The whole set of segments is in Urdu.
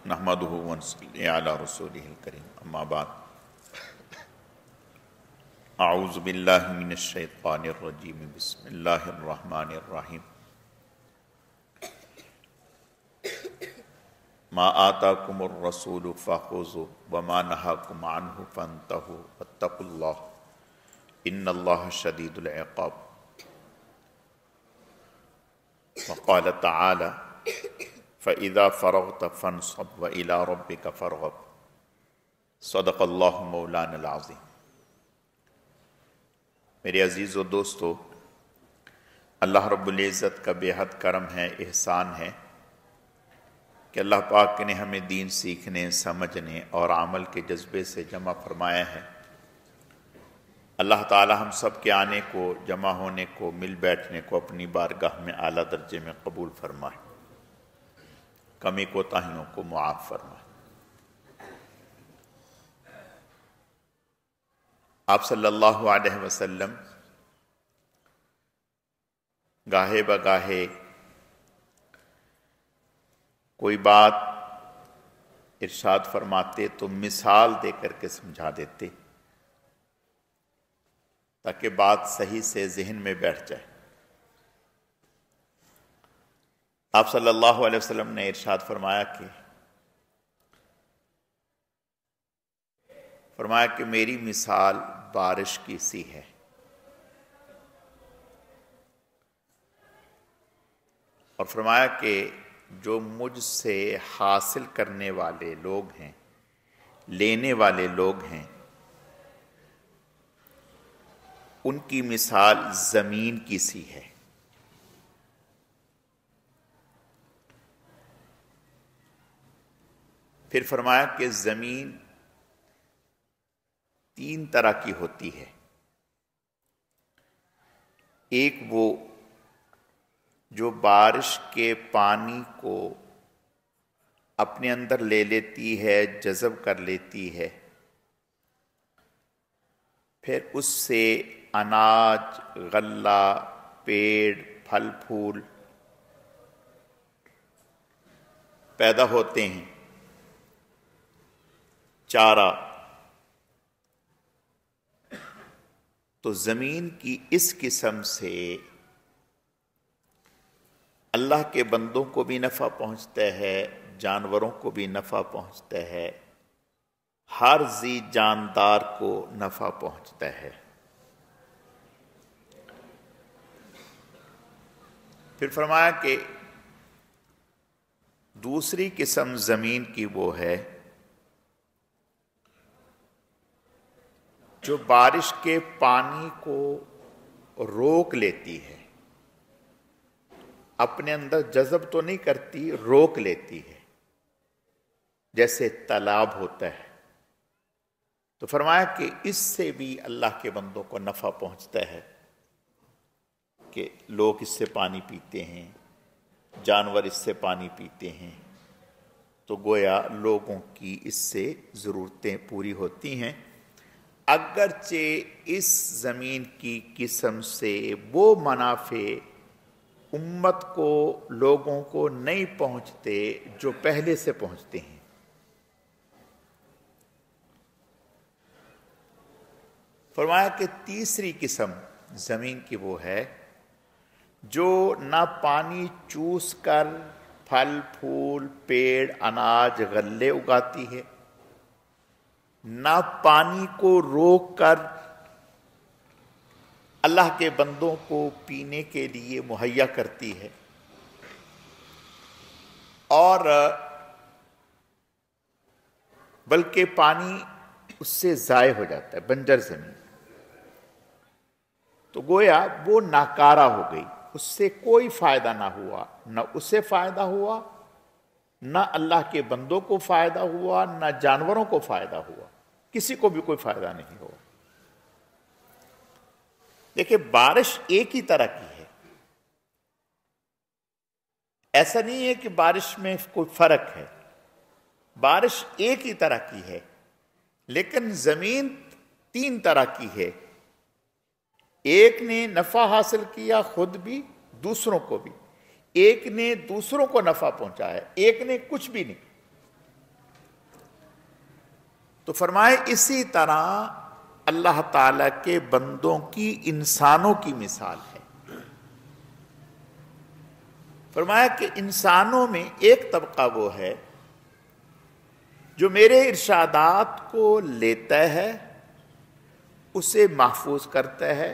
نحمدہ ونصلی علی رسولہ الکریم اما بعد اعوذ باللہ من الشیطان الرجیم بسم اللہ الرحمن الرحیم ما آتاکم الرسول فخذوہ وما نہاکم عنہ فانتہوا واتقوا اللہ ان اللہ شدید العقاب وقال تعالی فَإِذَا فَرَغْتَ فَانْصَبْ وَإِلَىٰ رَبِّكَ فَارْغَب صدق اللہ مولانا العظیم۔ میرے عزیز و دوستو، اللہ رب العزت کا بے حد کرم ہے، احسان ہے کہ اللہ پاک نے ہمیں دین سیکھنے، سمجھنے اور عمل کے جذبے سے جمع فرمایا ہے۔ اللہ تعالی ہم سب کے آنے کو، جمع ہونے کو، مل بیٹھنے کو اپنی بارگاہ میں اعلیٰ درجے میں قبول فرمائے، کمی کوتاہیوں کو معاف فرمائے۔ آپ صلی اللہ علیہ وسلم گاہے بگاہے کوئی بات ارشاد فرماتے تو مثال دے کر کے سمجھا دیتے تاکہ بات صحیح سے ذہن میں بیٹھ جائے۔ آپ صلی اللہ علیہ وسلم نے ارشاد فرمایا کہ میری مثال بارش کی سی ہے، اور فرمایا کہ جو مجھ سے حاصل کرنے والے لوگ ہیں، لینے والے لوگ ہیں، ان کی مثال زمین کی سی ہے۔ پھر فرمایا کہ زمین تین طرح کی ہوتی ہے۔ ایک وہ جو بارش کے پانی کو اپنے اندر لے لیتی ہے، جذب کر لیتی ہے، پھر اس سے اناج، غلہ، پیڑ، پھل پھول پیدا ہوتے ہیں، چارہ۔ تو زمین کی اس قسم سے اللہ کے بندوں کو بھی نفع پہنچتا ہے، جانوروں کو بھی نفع پہنچتا ہے، ہر ذی جاندار کو نفع پہنچتا ہے۔ پھر فرمایا کہ دوسری قسم زمین کی وہ ہے جو بارش کے پانی کو روک لیتی ہے، اپنے اندر جذب تو نہیں کرتی، روک لیتی ہے، جیسے تالاب ہوتا ہے۔ تو فرمایا کہ اس سے بھی اللہ کے بندوں کو نفع پہنچتا ہے کہ لوگ اس سے پانی پیتے ہیں، جانور اس سے پانی پیتے ہیں، تو گویا لوگوں کی اس سے ضرورتیں پوری ہوتی ہیں، اگرچہ اس زمین کی قسم سے وہ منافع امت کو، لوگوں کو نہیں پہنچتے جو پہلے سے پہنچتے ہیں۔ فرمایا کہ تیسری قسم زمین کی وہ ہے جو نہ پانی چوس کر پھل پھول، پیڑ، اناج، غلے اگاتی ہے، نہ پانی کو روک کر اللہ کے بندوں کو پینے کے لیے مہیا کرتی ہے، اور بلکہ پانی اس سے ضائع ہو جاتا ہے، بنجر زمین۔ تو گویا وہ ناکارہ ہو گئی، اس سے کوئی فائدہ نہ ہوا، نہ اسے فائدہ ہوا، نہ اللہ کے بندوں کو فائدہ ہوا، نہ جانوروں کو فائدہ ہوا، کسی کو بھی کوئی فائدہ نہیں ہوا۔ دیکھیں، بارش ایک ہی طرح کی ہے، ایسا نہیں ہے کہ بارش میں کوئی فرق ہے، بارش ایک ہی طرح کی ہے، لیکن زمین تین طرح کی ہے۔ ایک نے نفع حاصل کیا، خود بھی، دوسروں کو بھی، ایک نے دوسروں کو نفع پہنچایا، ایک نے کچھ بھی نہیں۔ تو فرمائے اسی طرح اللہ تعالی کے بندوں کی انسانوں کی مثال ہے. فرمایا کہ انسانوں میں ایک طبقہ وہ ہے جو میرے ارشادات کو لیتا ہے، اسے محفوظ کرتا ہے،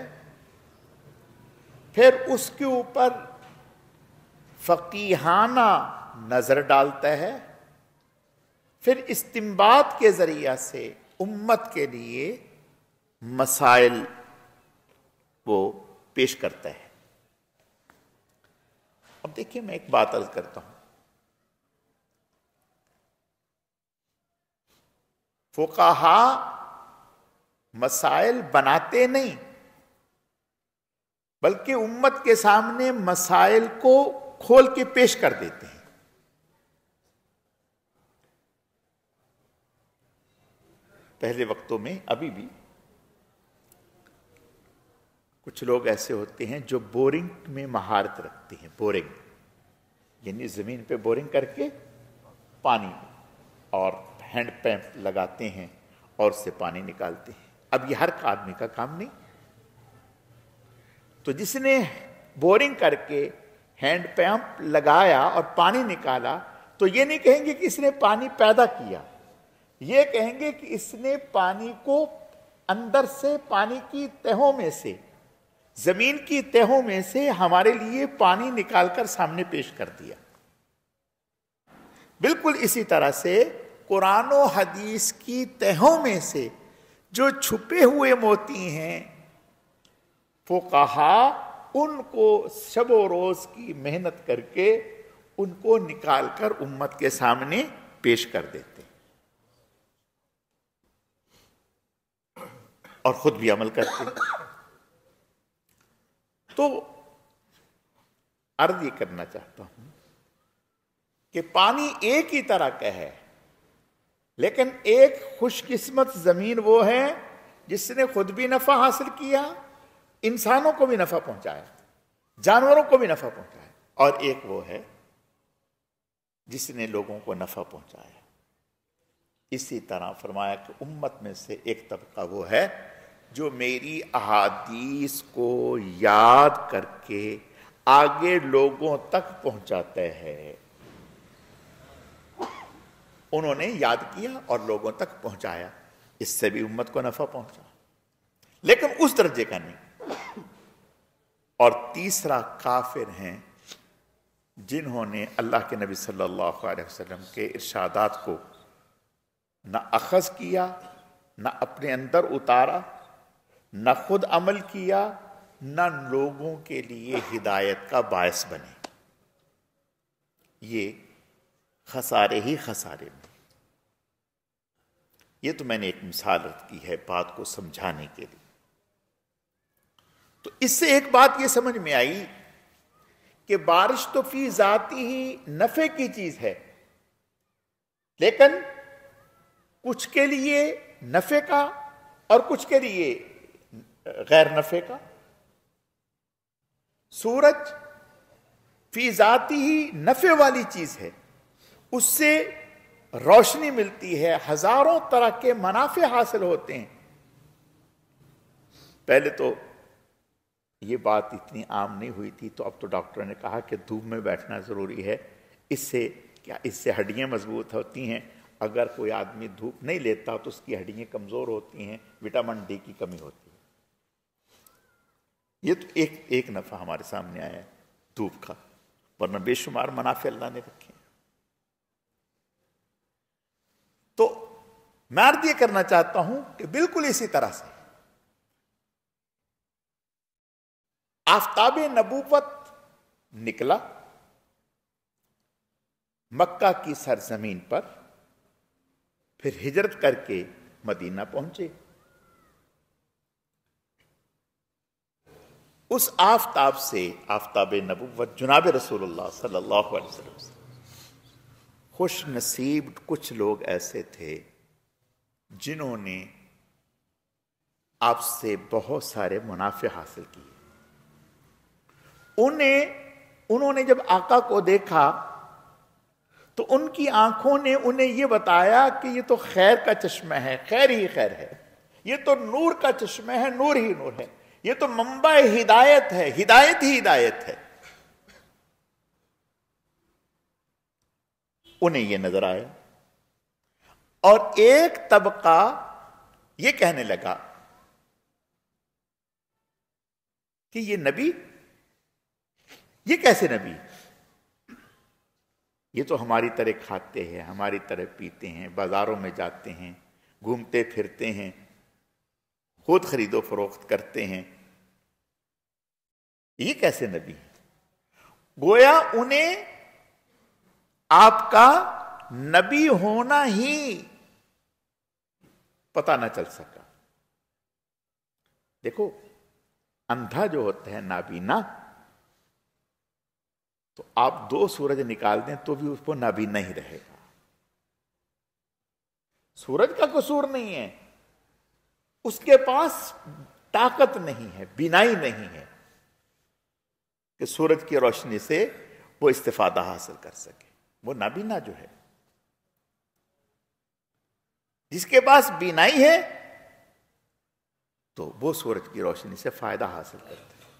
پھر اس کے اوپر فقیہانہ نظر ڈالتا ہے، پھر استنباط کے ذریعہ سے امت کے لیے مسائل وہ پیش کرتا ہے. اب دیکھیے میں ایک بات عرض کرتا ہوں. فقہاء مسائل بناتے نہیں بلکہ امت کے سامنے مسائل کو کھول کے پیش کر دیتے ہیں. پہلے وقتوں میں ابھی بھی کچھ لوگ ایسے ہوتے ہیں جو بورنگ میں مہارت رکھتے ہیں. بورنگ یعنی زمین پہ بورنگ کر کے پانی اور ہینڈ پمپ لگاتے ہیں اور اس سے پانی نکالتے ہیں. اب یہ ہر آدمی کا کام نہیں. تو جس نے بورنگ کر کے ہینڈ پمپ لگایا اور پانی نکالا تو یہ نہیں کہیں گے کہ اس نے پانی پیدا کیا، یہ کہیں گے کہ اس نے پانی کو اندر سے، پانی کی تہوں میں سے، زمین کی تہوں میں سے ہمارے لیے پانی نکال کر سامنے پیش کر دیا. بالکل اسی طرح سے قرآن و حدیث کی تہوں میں سے جو چھپے ہوئے موتی ہیں، فقہاء ان کو شب و روز کی محنت کر کے ان کو نکال کر امت کے سامنے پیش کر دیتے اور خود بھی عمل کرتے. تو عرض یہ کرنا چاہتا ہوں کہ پانی ایک ہی طرح کا ہے، لیکن ایک خوش قسمت زمین وہ ہے جس نے خود بھی نفع حاصل کیا، انسانوں کو بھی نفع پہنچایا، جانوروں کو بھی نفع پہنچایا، اور ایک وہ ہے جس نے لوگوں کو نفع پہنچایا. اسی طرح فرمایا کہ امت میں سے ایک طبقہ وہ ہے جو میری احادیث کو یاد کر کے آگے لوگوں تک پہنچاتا ہے. انہوں نے یاد کیا اور لوگوں تک پہنچایا، اس سے بھی امت کو نفع پہنچا، لیکن اس درجے کا نہیں. اور تیسرا کافر ہیں جنہوں نے اللہ کے نبی صلی اللہ علیہ وسلم کے ارشادات کو نہ اخذ کیا، نہ اپنے اندر اتارا، نہ خود عمل کیا، نہ لوگوں کے لیے ہدایت کا باعث بنے. یہ خسارے ہی خسارے میں. یہ تو میں نے ایک مثال رکھ کی ہے بات کو سمجھانے کے لیے. تو اس سے ایک بات یہ سمجھ میں آئی کہ بارش تو فی ذاتی ہی نفع کی چیز ہے، لیکن کچھ کے لیے نفع کا اور کچھ کے لیے غیر نفع کا. سورج فی ذاتی ہی نفع والی چیز ہے، اس سے روشنی ملتی ہے، ہزاروں طرح کے منافع حاصل ہوتے ہیں. پہلے تو یہ بات اتنی عام نہیں ہوئی تھی، تو اب تو ڈاکٹروں نے کہا کہ دھوپ میں بیٹھنا ضروری ہے. اس سے ہڈیاں مضبوط ہوتی ہیں. اگر کوئی آدمی دھوپ نہیں لیتا تو اس کی ہڈیاں کمزور ہوتی ہیں، وٹامن ڈی کی کمی ہوتی ہے. یہ تو ایک نفع ہمارے سامنے آیا ہے دھوپ کا، ورنہ بے شمار منافع اللہ نے رکھے. تو میں عرض یہ کرنا چاہتا ہوں کہ بالکل اسی طرح سے آفتاب نبوت نکلا مکہ کی سرزمین پر، پھر ہجرت کر کے مدینہ پہنچے. اس آفتاب سے، آفتاب نبوت جناب رسول اللہ صلی اللہ علیہ وسلم سے خوش نصیب کچھ لوگ ایسے تھے جنہوں نے آپ سے بہت سارے منافع حاصل کیے. انہوں نے جب آقا کو دیکھا تو ان کی آنکھوں نے انہیں یہ بتایا کہ یہ تو خیر کا چشمہ ہے، خیر ہی خیر ہے، یہ تو نور کا چشمہ ہے، نور ہی نور ہے، یہ تو منبع ہدایت ہے، ہدایت ہی ہدایت ہے. انہیں یہ نظر آیا. اور ایک طبقہ یہ کہنے لگا کہ یہ نبی، یہ کیسے نبی؟ یہ تو ہماری طرح کھاتے ہیں، ہماری طرح پیتے ہیں، بازاروں میں جاتے ہیں، گھومتے پھرتے ہیں، خود خرید و فروخت کرتے ہیں، یہ کیسے نبی؟ گویا انہیں آپ کا نبی ہونا ہی پتہ نہ چل سکا. دیکھو، اندھا جو ہوتا ہے نابینا، تو آپ 2 سورج نکال دیں تو بھی اس کو نابینا ہی رہے گا. سورج کا قصور نہیں ہے، اس کے پاس طاقت نہیں ہے، بینائی نہیں ہے کہ سورج کی روشنی سے وہ استفادہ حاصل کر سکے. وہ نابینا جو ہے. جس کے پاس بینائی ہے تو وہ سورج کی روشنی سے فائدہ حاصل کرتے ہیں.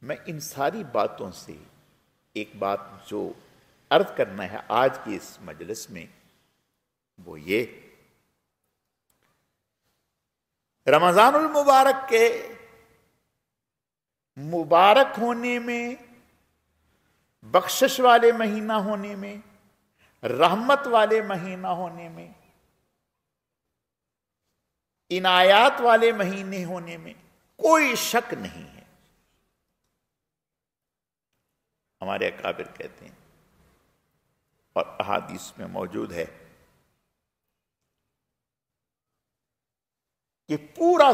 میں ان ساری باتوں سے ایک بات جو عرض کرنا ہے آج کی اس مجلس میں، وہ یہ: رمضان المبارک کے مبارک ہونے میں، بخشش والے مہینہ ہونے میں، رحمت والے مہینہ ہونے میں، عنایات والے مہینے ہونے میں کوئی شک نہیں ہے. ہمارے اکابر کہتے ہیں اور احادیث میں موجود ہے کہ پورا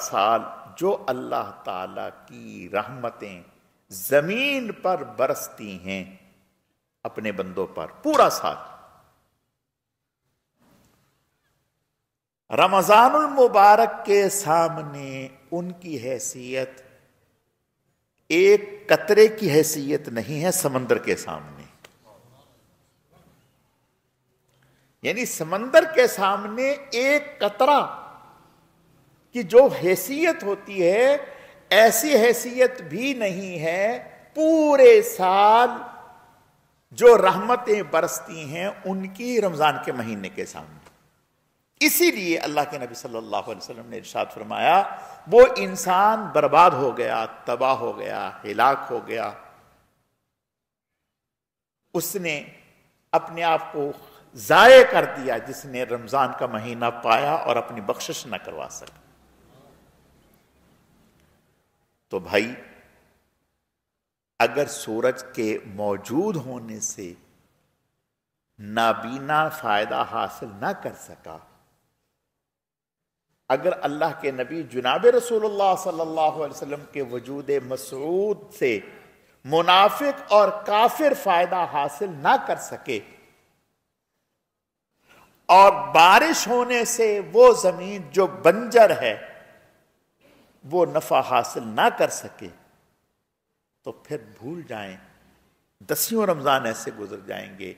سال جو اللہ تعالی کی رحمتیں زمین پر برستی ہیں اپنے بندوں پر، پورا سال، رمضان المبارک کے سامنے ان کی حیثیت ایک قطرے کی حیثیت نہیں ہے سمندر کے سامنے. یعنی سمندر کے سامنے ایک قطرہ کی جو حیثیت ہوتی ہے، ایسی حیثیت بھی نہیں ہے پورے سال جو رحمتیں برستی ہیں ان کی رمضان کے مہینے کے سامنے. اسی لیے اللہ کے نبی صلی اللہ علیہ وسلم نے ارشاد فرمایا، وہ انسان برباد ہو گیا، تباہ ہو گیا، ہلاک ہو گیا، اس نے اپنے آپ کو ضائع کر دیا جس نے رمضان کا مہینہ پایا اور اپنی بخشش نہ کروا سکا. تو بھائی، اگر سورج کے موجود ہونے سے نابینا فائدہ حاصل نہ کر سکا، اگر اللہ کے نبی جناب رسول اللہ صلی اللہ علیہ وسلم کے وجود مسعود سے منافق اور کافر فائدہ حاصل نہ کر سکے، اور بارش ہونے سے وہ زمین جو بنجر ہے وہ نفع حاصل نہ کر سکے، تو پھر بھول جائیں، 10 رمضان ایسے گزر جائیں گے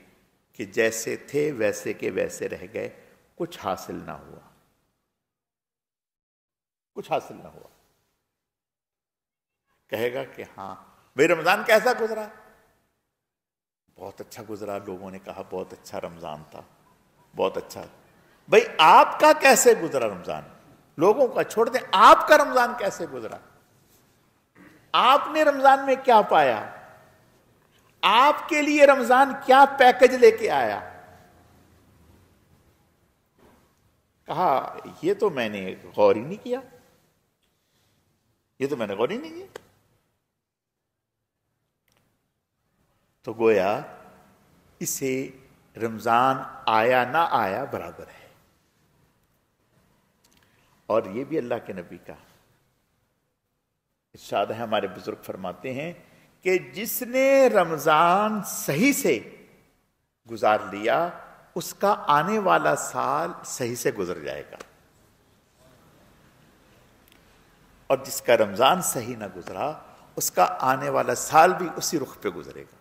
کہ جیسے تھے ویسے کے ویسے رہ گئے، کچھ حاصل نہ ہوا، کچھ حاصل نہ ہوا. کہے گا کہ ہاں بھئی رمضان کیسا گزرا؟ بہت اچھا گزرا، لوگوں نے کہا بہت اچھا رمضان تھا، بہت اچھا. بھئی آپ کا کیسے گزرا رمضان؟ لوگوں کا چھوڑ دیں، آپ کا رمضان کیسے گزرا؟ آپ نے رمضان میں کیا پایا؟ آپ کے لیے رمضان کیا پیکج لے کے آیا؟ کہا یہ تو میں نے غور ہی نہیں کیا، یہ تو میں نے غور ہی نہیں کیا. تو گویا اسے رمضان آیا نہ آیا برابر ہے. اور یہ بھی اللہ کے نبی کا ارشاد ہے، ہمارے بزرگ فرماتے ہیں کہ جس نے رمضان صحیح سے گزار لیا اس کا آنے والا سال صحیح سے گزر جائے گا، اور جس کا رمضان صحیح نہ گزرا اس کا آنے والا سال بھی اسی رخ پہ گزرے گا۔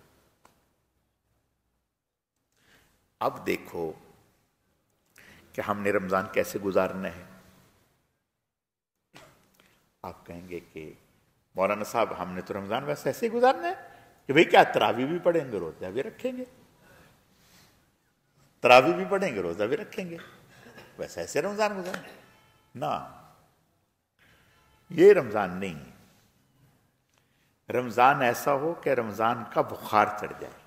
اب دیکھو کہ ہم نے رمضان کیسے گزارنا ہے۔ آپ کہیں گے کہ مولانا صاحب ہم نے تو رمضان ویسے ایسے ہی گزارنا ہے کہ بھئی کیا تراویح بھی پڑھیں گے، روزہ بھی رکھیں گے، تراویح بھی پڑھیں گے، روزہ بھی رکھیں گے، ویسے ایسے رمضان گزارنا؟ نہ، یہ رمضان نہیں ہے۔ رمضان ایسا ہو کہ رمضان کا بخار چڑھ جائے،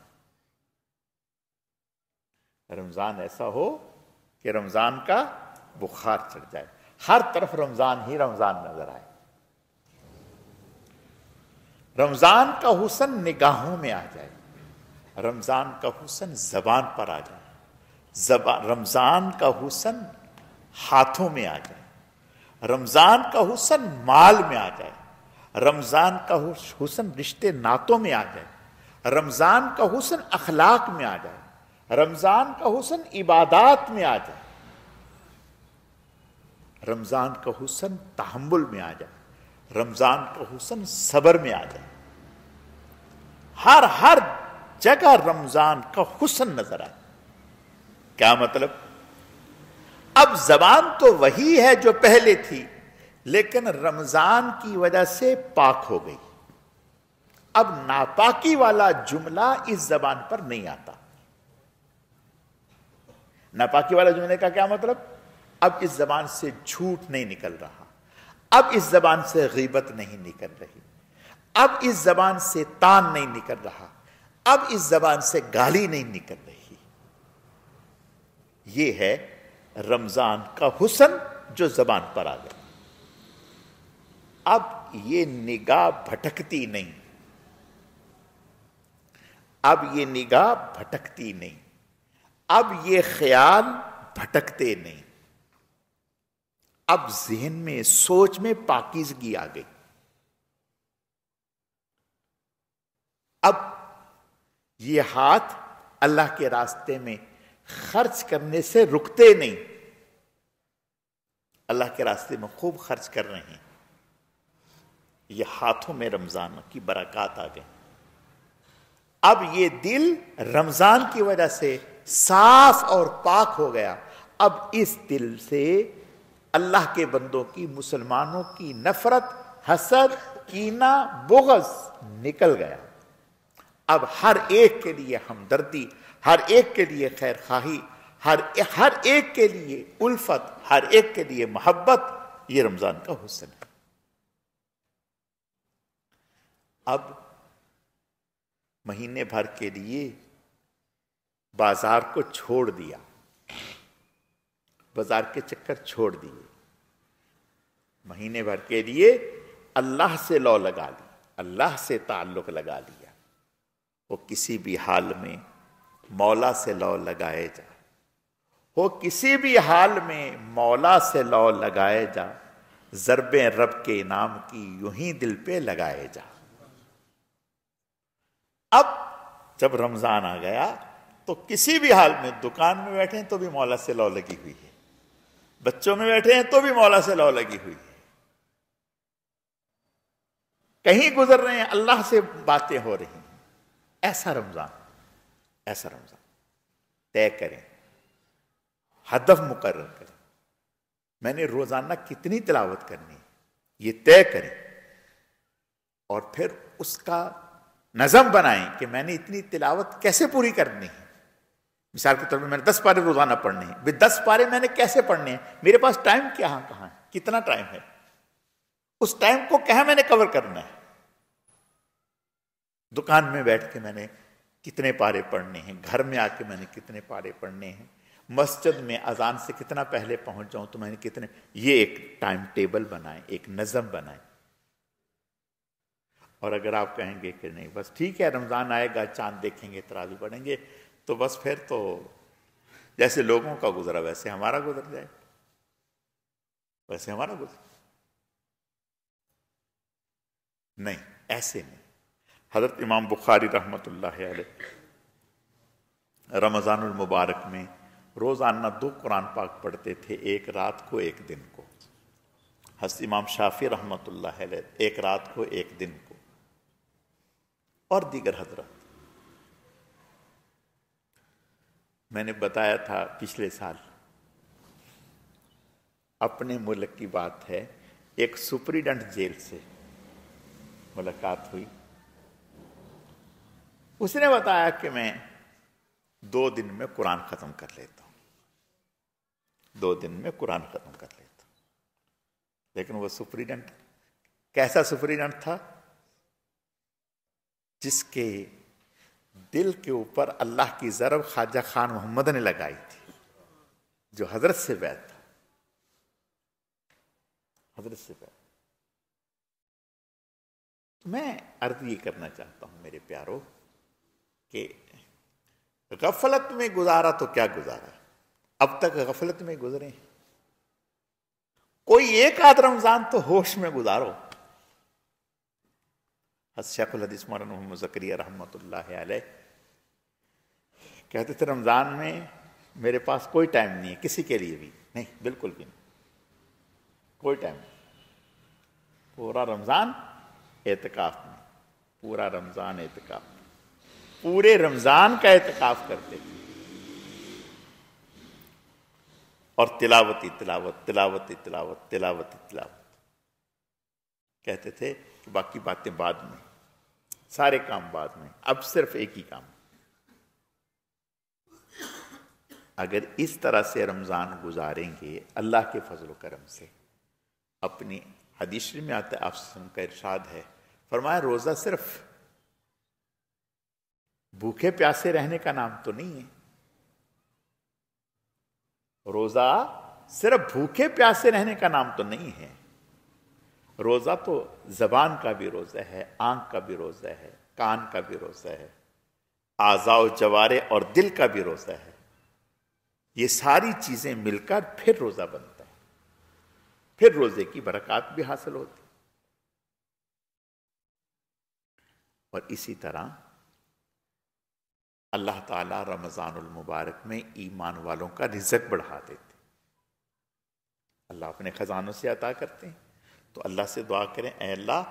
رمضان ایسا ہو کہ رمضان کا بخار چڑھ جائے، ہر طرف رمضان ہی رمضان نظر آئے، رمضان کا حسن نگاہوں میں آ جائے، رمضان کا حسن زبان پر آ جائے، رمضان کا حسن ہاتھوں میں آ جائے، رمضان کا حسن مال میں آ جائے، رمضان کا حسن رشتے ناتوں میں آ جائے، رمضان کا حسن اخلاق میں آ جائے، رمضان کا حسن عبادات میں آ جائے، رمضان کا حسن تحمل میں آ جائے، رمضان کا حسن صبر میں آ جائے، ہر جگہ رمضان کا حسن نظر آئے۔ کیا مطلب؟ اب زبان تو وہی ہے جو پہلے تھی، لیکن رمضان کی وجہ سے پاک ہو گئی، اب ناپاکی والا جملہ اس زبان پر نہیں آتا۔ ناپاکی والا جملے کا کیا مطلب؟ اب اس زبان سے جھوٹ نہیں نکل رہا، اب اس زبان سے غیبت نہیں نکل رہی، اب اس زبان سے تان نہیں نکل رہا، اب اس زبان سے گالی نہیں نکل رہی۔ یہ ہے رمضان کا حسن جو زبان پر آ گیا۔ اب یہ نگاہ بھٹکتی نہیں، اب یہ نگاہ بھٹکتی نہیں، اب یہ خیال بھٹکتے نہیں، اب ذہن میں سوچ میں پاکیزگی آ گئی، اب یہ ہاتھ اللہ کے راستے میں خرچ کرنے سے رکتے نہیں، اللہ کے راستے میں خوب خرچ کر رہے ہیں، یہ ہاتھوں میں رمضان کی برکات آ گئی۔ اب یہ دل رمضان کی وجہ سے صاف اور پاک ہو گیا، اب اس دل سے اللہ کے بندوں کی، مسلمانوں کی نفرت، حسد، کینہ، بغض نکل گیا۔ اب ہر ایک کے لیے ہمدردی، ہر ایک کے لیے خیر خواہی، ہر ایک کے لیے الفت، ہر ایک کے لیے محبت، یہ رمضان کا حسن ہے۔ اب مہینے بھر کے لیے بازار کو چھوڑ دیا، بازار کے چکر چھوڑ دیے، مہینے بھر کے لیے اللہ سے لو لگا لی، اللہ سے تعلق لگا لیا۔ وہ کسی بھی حال میں مولا سے لو لگائے جا، وہ کسی بھی حال میں مولا سے لو لگائے جا، ضربیں رب کے نام کی یوں ہی دل پہ لگائے جا۔ اب جب رمضان آ گیا تو کسی بھی حال میں دکان میں بیٹھے ہیں تو بھی مولا سے لو لگی ہوئی ہے، بچوں میں بیٹھے ہیں تو بھی مولا سے لو لگی ہوئی ہے، کہیں گزر رہے ہیں اللہ سے باتیں ہو رہی ہیں۔ ایسا رمضان، ایسا رمضان طے کریں، ہدف مقرر کریں، میں نے روزانہ کتنی تلاوت کرنی ہے یہ طے کریں، اور پھر اس کا نظم بنائیں کہ میں نے اتنی تلاوت کیسے پوری کرنی ہے۔ مثال کے طور پر میں نے 10 پارے روزانہ پڑھنے ہیں، 10 پارے میں نے کیسے پڑھنے ہیں، میرے پاس ٹائم کہاں ہے، کتنا ٹائم ہے، اس ٹائم کو کہاں میں نے کور کرنا ہے۔ دکان میں بیٹھ کے میں نے کتنے پارے پڑھنے ہیں، گھر میں آ کے میں نے کتنے پارے پڑھنے ہیں، مسجد میں اذان سے کتنا پہلے پہنچ جاؤں تو میں نے کتنے، یہ ایک ٹائم ٹیبل بنائیں، ایک نظم بنائیں۔ اور اگر آپ کہیں گے کہ نہیں بس ٹھیک ہے رمضان آئے گا چاند دیکھیں گے تراویح پڑھیں گے تو بس پھر تو جیسے لوگوں کا گزرا ویسے ہمارا گزر جائے، ویسے ہمارا گزر، نہیں، ایسے نہیں۔ حضرت امام بخاری رحمۃ اللہ علیہ رمضان المبارک میں روزانہ 2 قرآن پاک پڑھتے تھے، ایک رات کو ایک دن کو۔ حضرت امام شافعی رحمۃ اللہ علیہ ایک رات کو ایک دن کو، اور دیگر حضرات. میں نے بتایا تھا پچھلے سال اپنے ملک کی بات ہے، ایک سپریڈنٹ جیل سے ملاقات ہوئی. اس نے بتایا کہ میں 2 دن میں قرآن ختم کر لیتا ہوں، 2 دن میں قرآن ختم کر لیتا ہوں. لیکن وہ سپریڈنٹ کیسا سپریڈنٹ تھا؟ جس کے دل کے اوپر اللہ کی ضرب خواجہ خان محمد نے لگائی تھی، جو حضرت سے بیعت تھا، حضرت سے بیعت. میں عرض یہ کرنا چاہتا ہوں میرے پیارو کہ غفلت میں گزارا تو کیا گزارا، اب تک غفلت میں گزرے. کوئی ایک آدھ رمضان تو ہوش میں گزارو. شیخ الحدیث مولانا محمد زکریا رحمۃ اللہ علیہ کہتے تھے رمضان میں میرے پاس کوئی ٹائم نہیں ہے کسی کے لیے بھی نہیں، بالکل بھی نہیں، کوئی ٹائم نہیں. پورا رمضان اعتکاف میں، پورا رمضان اعتکاف میں، پورے رمضان کا اعتکاف کرتے تھے. اور تلاوتی تلاوت تلاوتی تلاوت تلاوتی تلاوت. کہتے تھے کہ باقی باتیں بعد میں، سارے کام بعد میں، اب صرف ایک ہی کام. اگر اس طرح سے رمضان گزاریں گے اللہ کے فضل و کرم سے، اپنی حدیث شریف میں آتا ہے، آپ کا ارشاد ہے، فرمایا روزہ صرف بھوکے پیاسے رہنے کا نام تو نہیں ہے. روزہ صرف بھوکے پیاسے رہنے کا نام تو نہیں ہے. روزہ تو زبان کا بھی روزہ ہے، آنکھ کا بھی روزہ ہے، کان کا بھی روزہ ہے، اعضاء و جوارے اور دل کا بھی روزہ ہے. یہ ساری چیزیں مل کر پھر روزہ بنتا ہے، پھر روزے کی برکات بھی حاصل ہوتی. اور اسی طرح اللہ تعالیٰ رمضان المبارک میں ایمان والوں کا رزق بڑھا دیتے. اللہ اپنے خزانوں سے عطا کرتے ہیں. تو اللہ سے دعا کریں، اے اللہ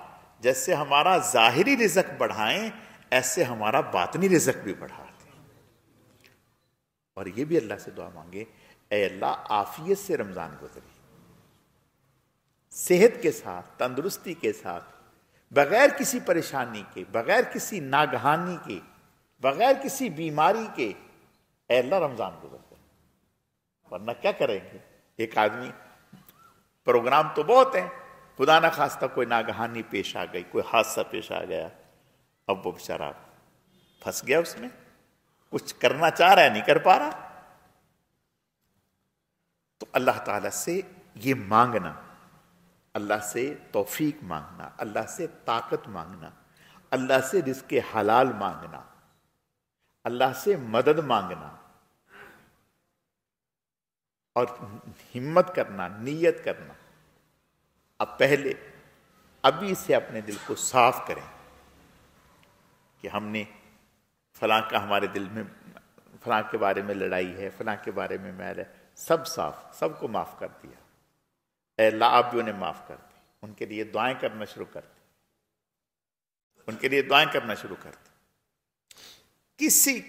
جیسے ہمارا ظاہری رزق بڑھائیں ایسے ہمارا باطنی رزق بھی بڑھا دیں. اور یہ بھی اللہ سے دعا مانگے، اے اللہ عافیت سے رمضان گزرے، صحت کے ساتھ، تندرستی کے ساتھ، بغیر کسی پریشانی کے، بغیر کسی ناگہانی کے، بغیر کسی بیماری کے، اے اللہ رمضان گزر جائے. ورنہ کیا کریں گے؟ ایک آدمی، پروگرام تو بہت ہیں، خدا نہ خواستہ کوئی ناگہانی پیش آ گئی، کوئی حادثہ پیش آ گیا، اب وہ بیچارہ پھنس گیا، اس میں کچھ کرنا چاہ رہا ہے نہیں کر پا رہا. تو اللہ تعالیٰ سے یہ مانگنا، اللہ سے توفیق مانگنا، اللہ سے طاقت مانگنا، اللہ سے رزق حلال مانگنا، اللہ سے مدد مانگنا، اور ہمت کرنا، نیت کرنا. اب پہلے ابھی سے اپنے دل کو صاف کریں کہ ہم نے فلاں کا ہمارے دل میں فلاں کے بارے میں لڑائی ہے، فلاں کے بارے میں میل ہے، سب صاف، سب کو معاف کر دیا. اے اللہ آپ بھی انہیں معاف کر دیں. ان کے لیے دعائیں کرنا شروع کر دیں، ان کے لیے دعائیں کرنا شروع کر دیں. کسی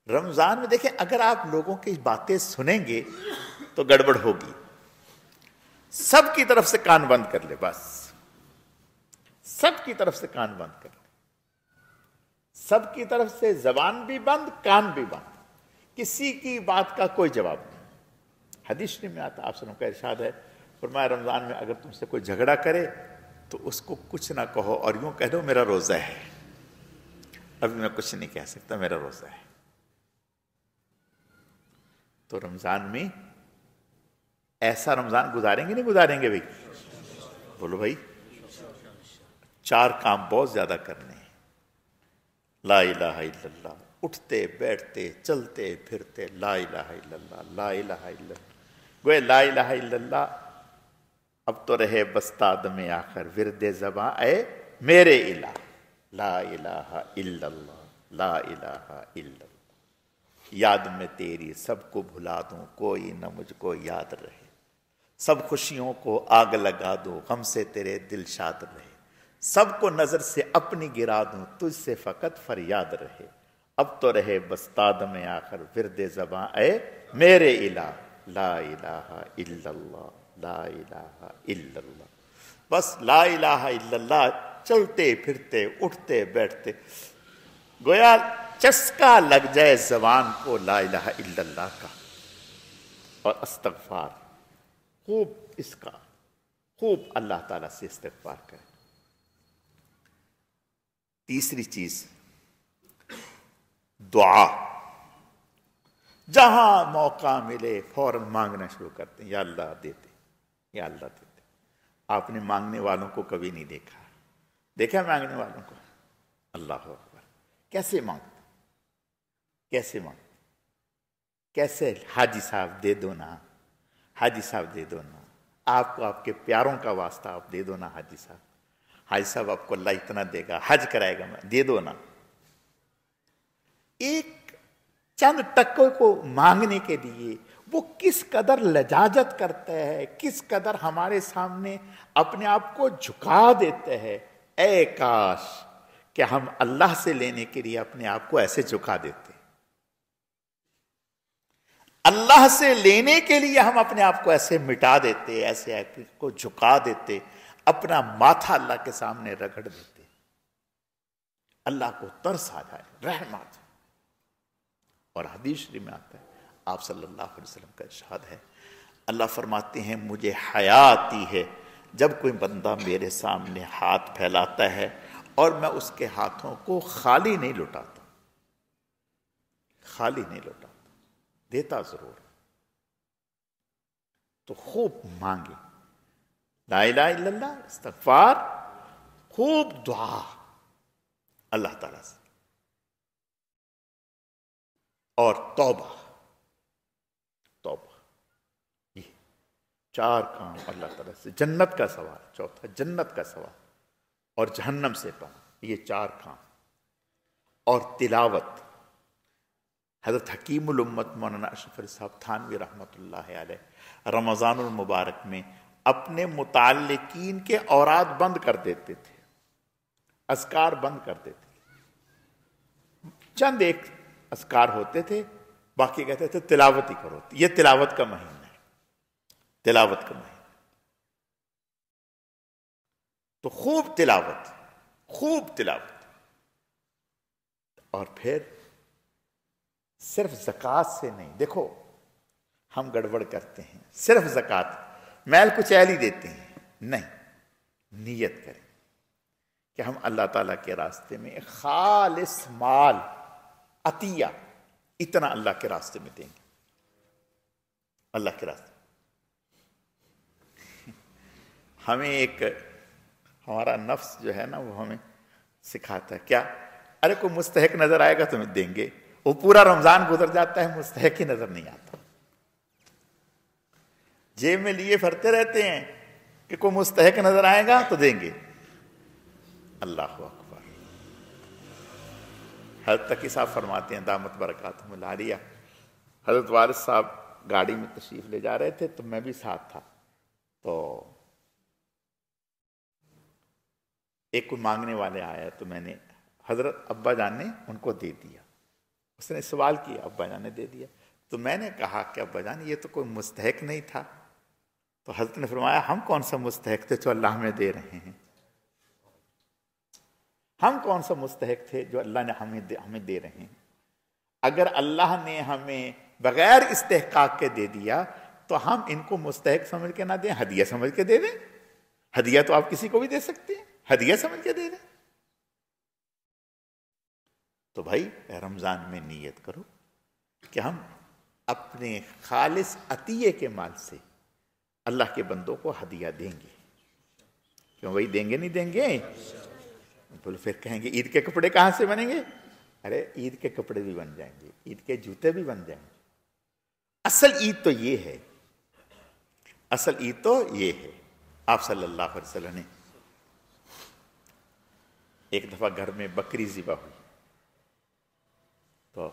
رمضان میں دیکھیں، اگر آپ لوگوں کی باتیں سنیں گے تو گڑبڑ ہوگی. سب کی طرف سے کان بند کر لے، بس سب کی طرف سے کان بند کر لے، سب کی طرف سے زبان بھی بند، کان بھی بند، کسی کی بات کا کوئی جواب نہیں. حدیث شریف میں آتا، آپ سنوں کا ارشاد ہے، فرمایا رمضان میں اگر تم سے کوئی جھگڑا کرے تو اس کو کچھ نہ کہو اور یوں کہہ دو میرا روزہ ہے، ابھی میں کچھ نہیں کہہ سکتا، میرا روزہ ہے. تو رمضان میں ایسا رمضان گزاریں گے نہیں گزاریں گے بھائی؟ بولو بھائی. 4 کام بہت زیادہ کرنے ہیں. لا الہ الا اللہ، اٹھتے بیٹھتے چلتے پھرتے لا الہ الا اللہ، لا الہ الا اللہ. گوئے لا الہ الا اللہ اب تو رہے بستاد میں آخر ورد زباں اے میرے الہ. لا الہ الا اللہ، لا الہ الا اللہ. یاد میں تیری سب کو بھلا دوں، کوئی نہ مجھ کو یاد رہے. سب خوشیوں کو آگ لگا دو، غم سے تیرے دل شاد رہے. سب کو نظر سے اپنی گرا دوں، تجھ سے فقط فریاد رہے، اب تو رہے بس تادم آخر ورد زباں اے میرے الہ، لا الہ الا اللہ، لا الہ الا اللہ، بس لا الہ الا اللہ چلتے پھرتے اٹھتے بیٹھتے گویا چسکا لگ جائے زبان کو لا الہ الا اللہ کا اور استغفار، خوب اس کا خوب اللہ تعالیٰ سے استغفار کریں۔ تیسری چیز دعا، جہاں موقع ملے فوراً مانگنا شروع کرتے ہیں، یا اللہ دیتے، یا اللہ دیتے۔ آپ نے مانگنے والوں کو کبھی نہیں دیکھا، دیکھا مانگنے والوں کو؟ اللہ اکبر، کیسے مانگتے، کیسے مانگتے، کیسے؟ حاجی صاحب دے دو نا، حاجی صاحب دے دو نا، آپ کو آپ کے پیاروں کا واسطہ آپ دے دو نا حاجی صاحب، حاجی صاحب آپ کو اللہ اتنا دے گا، حج کرائے گا، دے دو نا۔ ایک چند ٹکوں کو مانگنے کے لیے وہ کس قدر لجاجت کرتا ہے، کس قدر ہمارے سامنے اپنے آپ کو جھکا دیتا ہے۔ اے کاش کہ ہم اللہ سے لینے کے لیے اپنے آپ کو ایسے جھکا دیتے، اللہ سے لینے کے لیے ہم اپنے آپ کو ایسے مٹا دیتے، ایسے کو جھکا دیتے، اپنا ماتھا اللہ کے سامنے رگڑ دیتے، اللہ کو ترس آ جائے، رحم آ جائے۔ اور حدیث شریف میں آتا ہے، آپ صلی اللہ علیہ وسلم کا ارشاد ہے، اللہ فرماتے ہیں مجھے حیا آتی ہے جب کوئی بندہ میرے سامنے ہاتھ پھیلاتا ہے اور میں اس کے ہاتھوں کو خالی نہیں لوٹاتا، خالی نہیں لوٹاتا، دیتا ضرور۔ تو خوب مانگے، لا الہ الا اللہ، استغفار، خوب دعا اللہ تعالیٰ سے، اور توبہ، توبہ، یہ چار کام اللہ تعالیٰ سے، جنت کا سوال، چوتھا جنت کا سوال اور جہنم سے پناہ، یہ چار کام، اور تلاوت۔ حضرت حکیم الامت مولانا اشرف علی صاحب تھانوی رحمۃ اللہ علیہ رمضان المبارک میں اپنے متعلقین کے اوراد بند کر دیتے تھے، اذکار بند کر دیتے تھے، چند ایک اذکار ہوتے تھے، باقی کہتے تھے تلاوت ہی کرو، یہ تلاوت کا مہینہ ہے، تلاوت کا مہینہ، تو خوب تلاوت، خوب تلاوت۔ اور پھر صرف زکوٰۃ سے نہیں، دیکھو ہم گڑبڑ کرتے ہیں، صرف زکوٰۃ میل کچیل ہی دیتے ہیں، نہیں، نیت کریں کہ ہم اللہ تعالیٰ کے راستے میں خالص مال عطیہ اتنا اللہ کے راستے میں دیں گے، اللہ کے راستے۔ ہمیں ایک ہمارا نفس جو ہے نا وہ ہمیں سکھاتا ہے کیا، ارے کوئی مستحق نظر آئے گا تمہیں دیں گے، وہ پورا رمضان گزر جاتا ہے مستحق ہی نظر نہیں آتا، جیب میں لیے پھرتے رہتے ہیں کہ کوئی مستحق نظر آئے گا تو دیں گے۔ اللہ اکبر۔ حضرت تقی صاحب فرماتے ہیں دامت برکاتہم العالیہ، حضرت وارث صاحب گاڑی میں تشریف لے جا رہے تھے تو میں بھی ساتھ تھا، تو ایک کوئی مانگنے والے آیا تو میں نے حضرت ابا جان نے ان کو دے دیا، اس نے سوال کیا، ابا جان نے دے دیا، تو میں نے کہا کہ ابا جان یہ تو کوئی مستحق نہیں تھا، تو حضرت نے فرمایا ہم کون سا مستحق تھے جو اللہ ہمیں دے رہے ہیں، ہم کون سا مستحق تھے جو اللہ نے ہمیں دے رہے ہیں، اگر اللہ نے ہمیں بغیر استحقاق کے دے دیا تو ہم ان کو مستحق سمجھ کے نہ دیں، ہدیہ سمجھ کے دے دیں، ہدیہ تو آپ کسی کو بھی دے سکتے ہیں، ہدیہ سمجھ کے دے دیں۔ تو بھائی رمضان میں نیت کرو کہ ہم اپنے خالص عطیے کے مال سے اللہ کے بندوں کو ہدیہ دیں گے، کیوں بھائی دیں گے نہیں دیں گے؟ بولے پھر کہیں گے عید کے کپڑے کہاں سے بنیں گے؟ ارے عید کے کپڑے بھی بن جائیں گے، عید کے جوتے بھی بن جائیں گے۔ اصل عید تو یہ ہے، اصل عید تو یہ ہے۔ آپ صلی اللہ علیہ وسلم نے ایک دفعہ گھر میں بکری ذبح ہوئی تو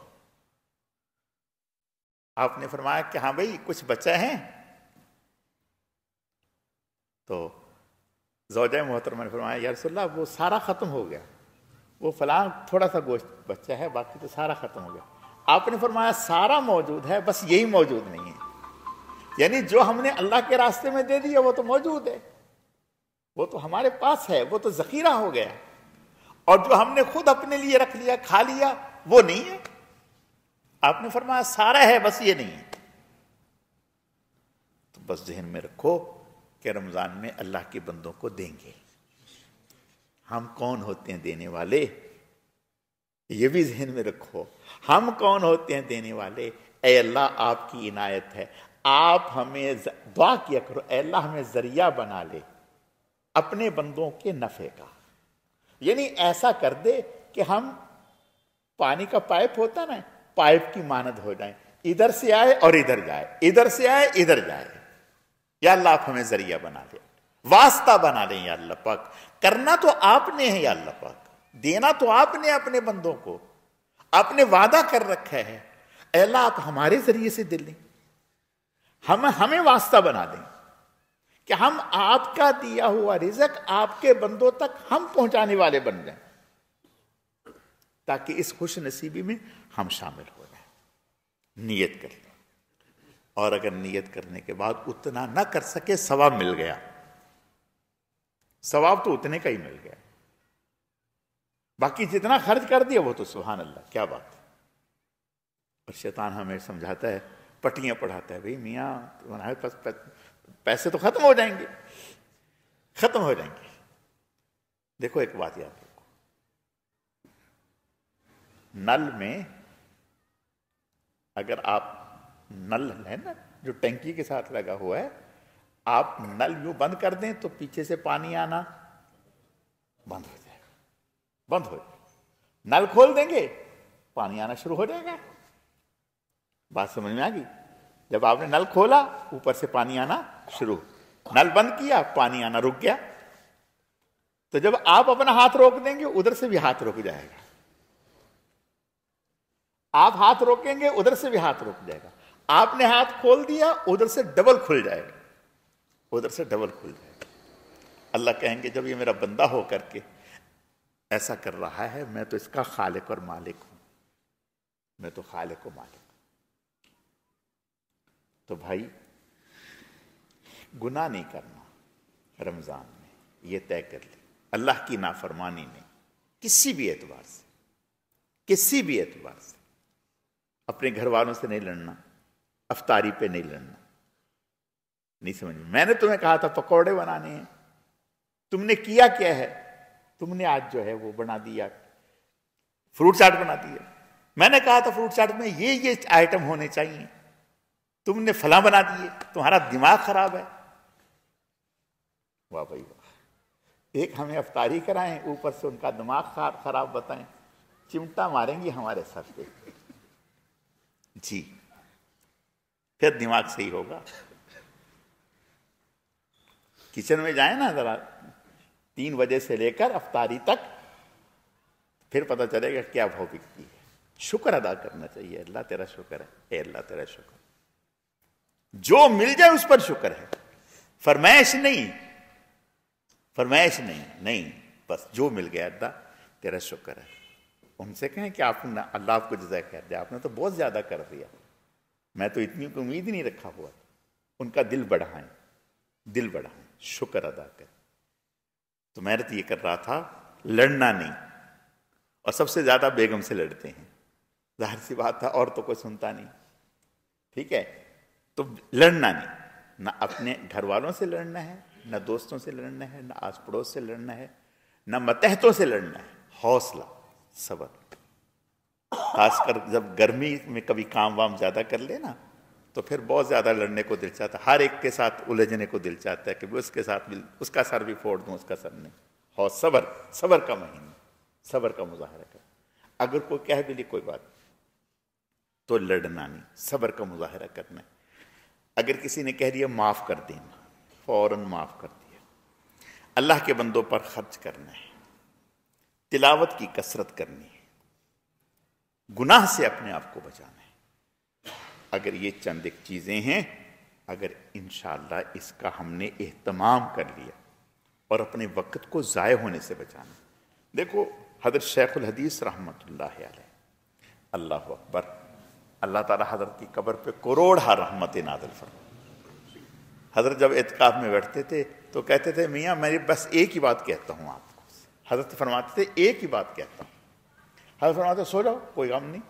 آپ نے فرمایا کہ ہاں بھائی کچھ بچہ ہیں، تو زوجہ محترمہ نے فرمایا یا رسول اللہ وہ سارا ختم ہو گیا، وہ فلاں تھوڑا سا گوشت بچہ ہے، باقی تو سارا ختم ہو گیا۔ آپ نے فرمایا سارا موجود ہے، بس یہی موجود نہیں ہے، یعنی جو ہم نے اللہ کے راستے میں دے دیا وہ تو موجود ہے، وہ تو ہمارے پاس ہے، وہ تو ذخیرہ ہو گیا، اور جو ہم نے خود اپنے لیے رکھ لیا کھا لیا وہ نہیں ہے۔ آپ نے فرمایا سارا ہے بس یہ نہیں ہے۔ تو بس ذہن میں رکھو کہ رمضان میں اللہ کے بندوں کو دیں گے۔ ہم کون ہوتے ہیں دینے والے، یہ بھی ذہن میں رکھو، ہم کون ہوتے ہیں دینے والے؟ اے اللہ آپ کی عنایت ہے، آپ ہمیں دعا کیا کرو اے اللہ ہمیں ذریعہ بنا لے اپنے بندوں کے نفع کا، یعنی ایسا کر دے کہ ہم پانی کا پائپ ہوتا نا، پائپ کی مانند ہو جائیں، ادھر سے آئے اور ادھر جائے، ادھر سے آئے ادھر جائے۔ یا اللہ آپ ہمیں ذریعہ بنا لے، واسطہ بنا لیں یا اللہ پاک۔ کرنا تو آپ نے ہے یا اللہ پاک، دینا تو آپ نے اپنے بندوں کو، آپ نے وعدہ کر رکھا ہے، اے اللہ آپ ہمارے ذریعے سے دل لیں، ہمیں واسطہ بنا دیں کہ ہم آپ کا دیا ہوا رزق آپ کے بندوں تک ہم پہنچانے والے بن جائیں، تاکہ اس خوش نصیبی میں ہم شامل ہو جائیں۔ نیت کر لیں، اور اگر نیت کرنے کے بعد اتنا نہ کر سکے ثواب مل گیا، ثواب تو اتنے کا ہی مل گیا، باقی جتنا خرچ کر دیا وہ تو سبحان اللہ کیا بات ہے۔ اور شیطان ہمیں سمجھاتا ہے، پٹیاں پڑھاتا ہے، بھئی میاں تمہارے پاس پیسے تو ختم ہو جائیں گے، ختم ہو جائیں گے۔ دیکھو ایک بات یاد رکھو، نل میں اگر آپ نل ہے نا جو ٹینکی کے ساتھ لگا ہوا ہے، آپ نل یوں بند کر دیں تو پیچھے سے پانی آنا بند ہو جائے گا، بند ہو جائے گا۔ نل کھول دیں گے پانی آنا شروع ہو جائے گا۔ بات سمجھ میں آ گئی؟ جب آپ نے نل کھولا اوپر سے پانی آنا شروع، نل بند کیا پانی آنا رک گیا، تو جب آپ اپنا ہاتھ روک دیں گے ادھر سے بھی ہاتھ رک جائے گا، آپ ہاتھ روکیں گے ادھر سے بھی ہاتھ رک جائے گا، آپ نے ہاتھ کھول دیا ادھر سے ڈبل کھل جائے گا، ادھر سے ڈبل کھل جائے گا۔ اللہ کہیں گے جب یہ میرا بندہ ہو کر کے ایسا کر رہا ہے، میں تو اس کا خالق اور مالک ہوں، میں تو خالق و مالک ہوں۔ تو بھائی گناہ نہیں کرنا رمضان میں، یہ طے کر لیں، اللہ کی نافرمانی نہیں، کسی بھی اعتبار سے، کسی بھی اعتبار سے۔ اپنے گھر والوں سے نہیں لڑنا، افطاری پہ نہیں لڑنا، نہیں سمجھ میں نے تمہیں کہا تھا پکوڑے بنانے ہیں، تم نے کیا کیا ہے؟ تم نے آج جو ہے وہ بنا دیا فروٹ چاٹ بنا دیا، میں نے کہا تھا فروٹ چاٹ میں یہ آئٹم ہونے چاہیے، تم نے فلاں بنا دیے، تمہارا دماغ خراب ہے۔ واہ بھائی واہ، ایک ہمیں افطاری کرائیں اوپر سے ان کا دماغ خراب بتائیں، چمٹا ماریں گی ہمارے سر پہ جی، پھر دماغ صحیح ہوگا۔ کچن میں جائیں نا ذرا 3 بجے سے لے کر افطاری تک، پھر پتہ چلے گا کیا بھو بکتی ہے۔ شکر ادا کرنا چاہیے، اللہ تیرا شکر ہے، اے اللہ تیرا شکر، جو مل جائے اس پر شکر ہے، فرمائش نہیں، فرمائش نہیں، بس جو مل گیا اللہ تیرا شکر ہے۔ ان سے کہیں کہ آپ نے اللہ آپ کو جزائے خیر دے، آپ نے تو بہت زیادہ کر دیا، میں تو اتنی امید ہی نہیں رکھا ہوا۔ ان کا دل بڑھائیں، دل بڑھائیں، شکر ادا کریں۔ تو میں تو یہ کر رہا تھا، لڑنا نہیں، اور سب سے زیادہ بیگم سے لڑتے ہیں، ظاہر سی بات تھا، اور تو کوئی سنتا نہیں، ٹھیک ہے؟ تو لڑنا نہیں، نہ اپنے گھر والوں سے لڑنا ہے، نہ دوستوں سے لڑنا ہے، نہ آس پڑوس سے لڑنا ہے، نہ متحتوں سے لڑنا ہے۔ حوصلہ، صبر، خاص کر جب گرمی میں کبھی کام وام زیادہ کر لے نا تو پھر بہت زیادہ لڑنے کو دل چاہتا ہے، ہر ایک کے ساتھ الجھنے کو دل چاہتا ہے کہ اس کے ساتھ بھی اس کا سر بھی پھوڑ دوں، اس کا سر نہیں۔ اور صبر کا مہینہ، صبر کا مظاہرہ کر، اگر کوئی کہہ بھی لی کوئی بات تو لڑنا نہیں، صبر کا مظاہرہ کرنا ہے۔ اگر کسی نے کہہ دیا معاف کر دینا، فوراً معاف کر دیا۔ اللہ کے بندوں پر خرچ کرنا ہے، تلاوت کی کثرت کرنی ہے، گناہ سے اپنے آپ کو بچانا ہے۔ اگر یہ چند ایک چیزیں ہیں، اگر انشاءاللہ اس کا ہم نے اہتمام کر لیا اور اپنے وقت کو ضائع ہونے سے بچانا۔ دیکھو حضرت شیخ الحدیث رحمۃ اللہ علیہ، اللہ اکبر، اللہ تعالیٰ حضرت کی قبر پہ کروڑہ رحمت نازل فرما۔ حضرت جب اعتکاف میں بیٹھتے تھے تو کہتے تھے میاں میں بس ایک ہی بات کہتا ہوں آپ کو۔ حضرت فرماتے تھے ایک ہی بات کہتا ہوں۔ حضرت فرماتے سو جاؤ، کوئی غم نہیں،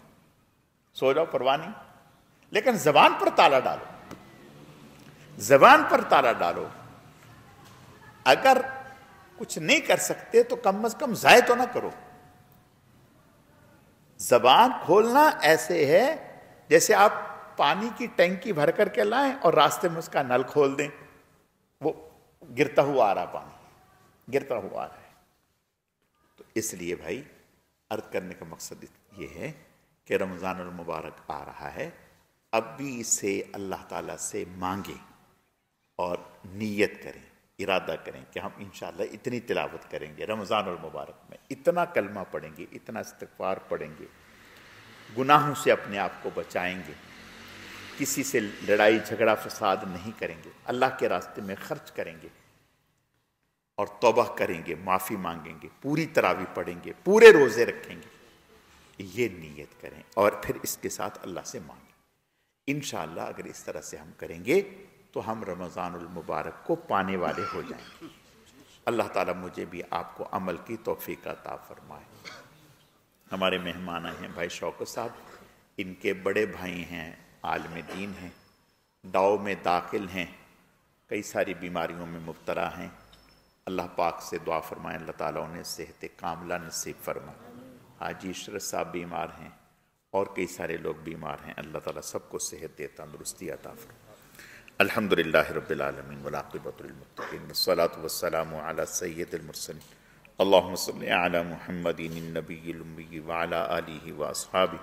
سو جاؤ، پرواہ نہیں، لیکن زبان پر تالا ڈالو، زبان پر تالا ڈالو۔ اگر کچھ نہیں کر سکتے تو کم از کم ضائع تو نہ کرو۔ زبان کھولنا ایسے ہے جیسے آپ پانی کی ٹینکی بھر کر کے لائیں اور راستے میں اس کا نل کھول دیں، وہ گرتا ہوا آ رہا، پانی گرتا ہوا آ رہا ہے۔ تو اس لیے بھائی عرض کرنے کا مقصد یہ ہے کہ رمضان المبارک آ رہا ہے، اب بھی اسے اللہ تعالیٰ سے مانگیں اور نیت کریں، ارادہ کریں کہ ہم انشاءاللہ اتنی تلاوت کریں گے رمضان المبارک میں، اتنا کلمہ پڑھیں گے، اتنا استغفار پڑھیں گے، گناہوں سے اپنے آپ کو بچائیں گے، کسی سے لڑائی جھگڑا فساد نہیں کریں گے، اللہ کے راستے میں خرچ کریں گے اور توبہ کریں گے، معافی مانگیں گے، پوری تراویح پڑھیں گے، پورے روزے رکھیں گے، یہ نیت کریں اور پھر اس کے ساتھ اللہ سے مانگیں۔ انشاءاللہ اگر اس طرح سے ہم کریں گے تو ہم رمضان المبارک کو پانے والے ہو جائیں گے۔ اللہ تعالیٰ مجھے بھی آپ کو عمل کی توفیق عطا فرمائے۔ ہمارے مہمان ہیں بھائی شوکت صاحب، ان کے بڑے بھائی ہیں، عالم دین ہیں، ڈاؤ میں داخل ہیں، کئی ساری بیماریوں میں مبتلا ہیں۔ اللہ پاک سے دعا فرمائیں اللہ تعالیٰ انہیں صحت کاملہ نصیب فرمائے۔ حاجی عشرت صاحب بیمار ہیں اور کئی سارے لوگ بیمار ہیں، اللہ تعالیٰ سب کو صحت دے، تندرستی عطا فرمائے۔ الحمدللہ رب العالمین والعاقبۃ للمتقین والصلاۃ والسلام علی سید المرسلین اللہم صلی علی محمد النبی الامی وعلی آلہ واصحابہ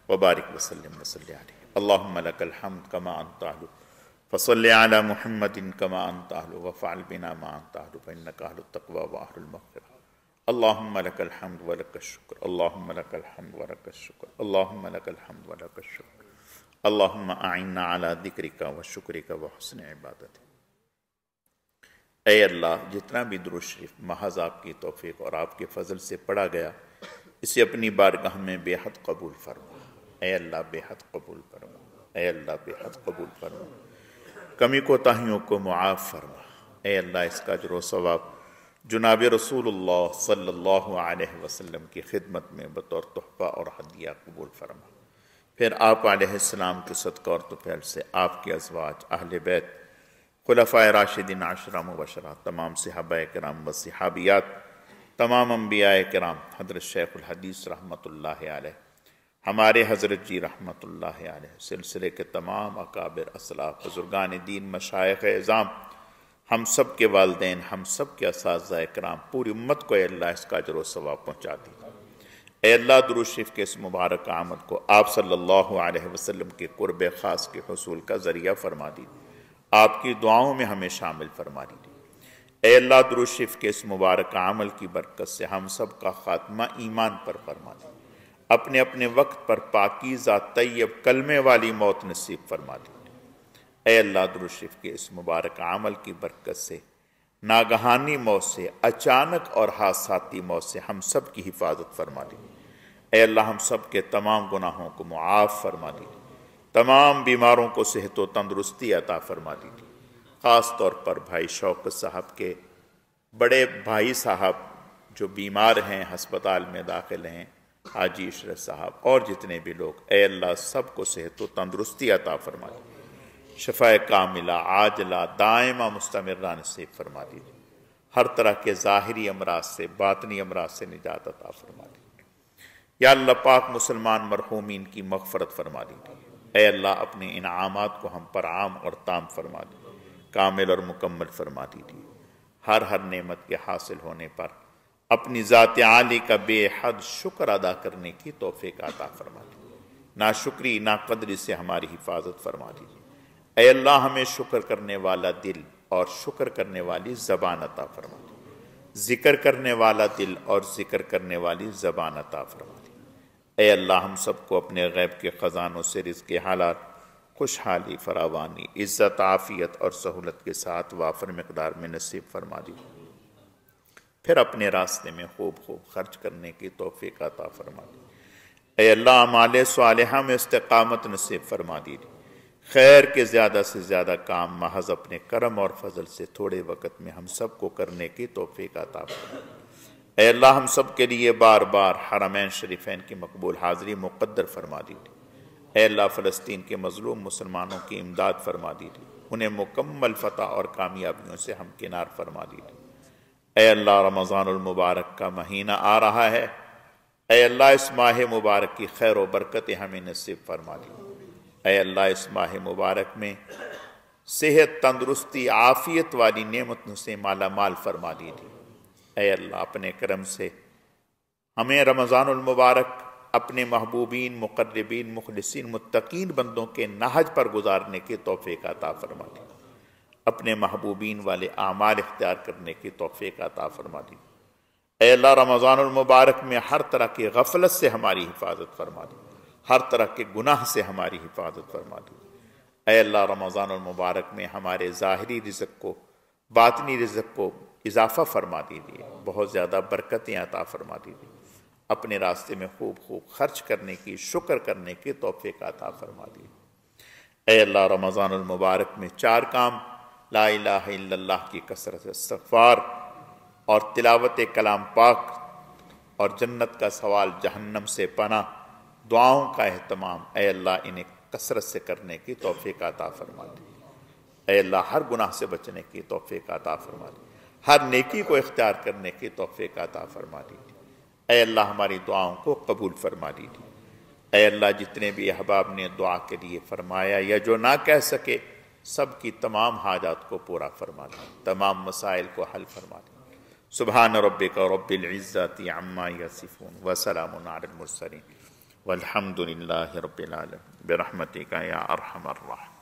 وبارک وسلم وصلی علیہ۔ اللہم لک الحمد کما انت اہل، فصلی علی محمد کما انت اہل، وفعل بنا ما انت اہل، فانک اہل التقوی واہل المغفرہ۔ اللہم لک الحمد ولک الشکر، اللہم لک الحمد ولک الشکر، اللہم لک الحمد ولک الشکر، اللہم اعنا علی ذکرک و شکرک و حسن عبادتک۔ اے اللہ، جتنا بھی درود شریف محض آپ کی توفیق اور آپ کے فضل سے پڑھا گیا، اسے اپنی بارگاہ میں بے حد قبول فرما۔ اے اللہ بے حد قبول فرما، اے اللہ بے حد قبول فرما، کمی کوتاہیوں کو معاف فرما۔ اے اللہ اس کا اجر و ثواب جناب رسول اللہ صلی اللہ علیہ وسلم کی خدمت میں بطور تحفہ اور ہدیہ قبول فرما۔ پھر آپ علیہ السلام کے صدقہ اور طفیل سے آپ کے ازواج، اہل بیت، خلفائے راشدین عشرہ مبشرہ، تمام صحابہ کرام و صحابیات، تمام انبیاء کرام، حضرت شیخ الحدیث رحمۃ اللہ علیہ، ہمارے حضرت جی رحمۃ اللہ علیہ، سلسلے کے تمام اکابر اسلاف، بزرگان دین، مشائخ اعظام، ہم سب کے والدین، ہم سب کے اساتذہ کرام، پوری امت کو اے اللہ اس کا اجر و ثواب پہنچا دی۔ اے اللہ درود شریف کے اس مبارک آمد کو آپ صلی اللہ علیہ وسلم کے قرب خاص کے حصول کا ذریعہ فرما دی، آپ کی دعاؤں میں ہمیں شامل فرما دی۔ اے اللہ درود شریف کے اس مبارک عمل کی برکت سے ہم سب کا خاتمہ ایمان پر فرما دی، اپنے اپنے وقت پر پاکیزہ طیب کلمے والی موت نصیب فرما دی۔ اے اللہ درود شریف کے اس مبارک عمل کی برکت سے ناگہانی موت سے، اچانک اور حادثاتی موت سے ہم سب کی حفاظت فرما دی۔ اے اللہ ہم سب کے تمام گناہوں کو معاف فرما دی، تمام بیماروں کو صحت و تندرستی عطا فرما دی۔ خاص طور پر بھائی شوکت صاحب کے بڑے بھائی صاحب جو بیمار ہیں، ہسپتال میں داخل ہیں، حاجی عشرت صاحب اور جتنے بھی لوگ، اے اللہ سب کو صحت و تندرستی عطا فرما دی، شفاء کاملہ عاجلہ دائمہ مستمرہ نصیب فرما دی، ہر طرح کے ظاہری امراض سے، باطنی امراض سے نجات عطا فرما دی۔ یا اللہ پاک مسلمان مرحومین کی مغفرت فرما دیجیے۔ اے اللہ اپنے انعامات کو ہم پر عام اور تام فرما دیجیے، کامل اور مکمل فرما دیجیے۔ ہر نعمت کے حاصل ہونے پر اپنی ذات عالی کا بے حد شکر ادا کرنے کی توفیق عطا فرما دیجیے، ناشکری ناقدری سے ہماری حفاظت فرما دیجیے۔ اے اللہ ہمیں شکر کرنے والا دل اور شکر کرنے والی زبان عطا فرما دیجیے، ذکر کرنے والا دل اور ذکر کرنے والی زبان عطا فرما دیجیے۔ اے اللہ ہم سب کو اپنے غیب کے خزانوں سے رزق حلال، خوشحالی، فراوانی، عزت، عافیت اور سہولت کے ساتھ وافر مقدار میں نصیب فرما دیجیے۔ پھر اپنے راستے میں خوب خرچ کرنے کی توفیق عطا فرما دی۔ اے اللہ اعمال صالحہ میں استقامت نصیب فرما دیجیے، خیر کے زیادہ سے زیادہ کام محض اپنے کرم اور فضل سے تھوڑے وقت میں ہم سب کو کرنے کی توفیق عطا فرما دی۔ اے اللہ ہم سب کے لیے بار بار حرمین شریفین کی مقبول حاضری مقدر فرما دیجیے۔ اے اللہ فلسطین کے مظلوم مسلمانوں کی امداد فرما دیجیے، انہیں مکمل فتح اور کامیابیوں سے ہمکنار فرما دیجیے۔ اے اللہ رمضان المبارک کا مہینہ آ رہا ہے، اے اللہ اس ماہ مبارک کی خیر و برکتیں ہمیں نصیب فرما دیجیے۔ اے اللہ اس ماہ مبارک میں صحت، تندرستی، عافیت والی نعمتوں سے مالا مال فرما دیجیے۔ اے اللہ اپنے کرم سے ہمیں رمضان المبارک اپنے محبوبین، مقربین، مخلصین، متقین بندوں کے نہج پر گزارنے کی توفیق عطا فرما دی، اپنے محبوبین والے اعمال اختیار کرنے کی توفیق عطا فرما دی۔ اے اللہ رمضان المبارک میں ہر طرح کی غفلت سے ہماری حفاظت فرما دی، ہر طرح کے گناہ سے ہماری حفاظت فرما دی۔ اے اللہ رمضان المبارک میں ہمارے ظاہری رزق کو، باطنی رزق کو اضافہ فرما دیجیے، بہت زیادہ برکتیں عطا فرما دیجیے، اپنے راستے میں خوب خرچ کرنے کی، شکر کرنے کی توفیق عطا فرما دیجیے۔ اے اللہ رمضان المبارک میں 4 کام، لا الہ الا اللہ کی کثرت استغفار اور تلاوت کلام پاک اور جنت کا سوال، جہنم سے پناہ، دعاؤں کا اہتمام، اے اللہ انہیں کثرت سے کرنے کی توفیق عطا فرما دیجیے۔ اے اللہ ہر گناہ سے بچنے کی توفیق عطا فرما دیجیے، ہر نیکی کو اختیار کرنے کی توفیق عطا فرما دیجیے۔ اے اللہ ہماری دعاؤں کو قبول فرما دیجیے۔ اے اللہ جتنے بھی احباب نے دعا کے لیے فرمایا یا جو نہ کہہ سکے، سب کی تمام حاجات کو پورا فرما دیجیے، تمام مسائل کو حل فرما دیجیے۔ سبحان ربک رب العزت عما یصفون وسلام علی المرسلین والحمد للہ رب العالمین برحمتک یا ارحم الراحمین۔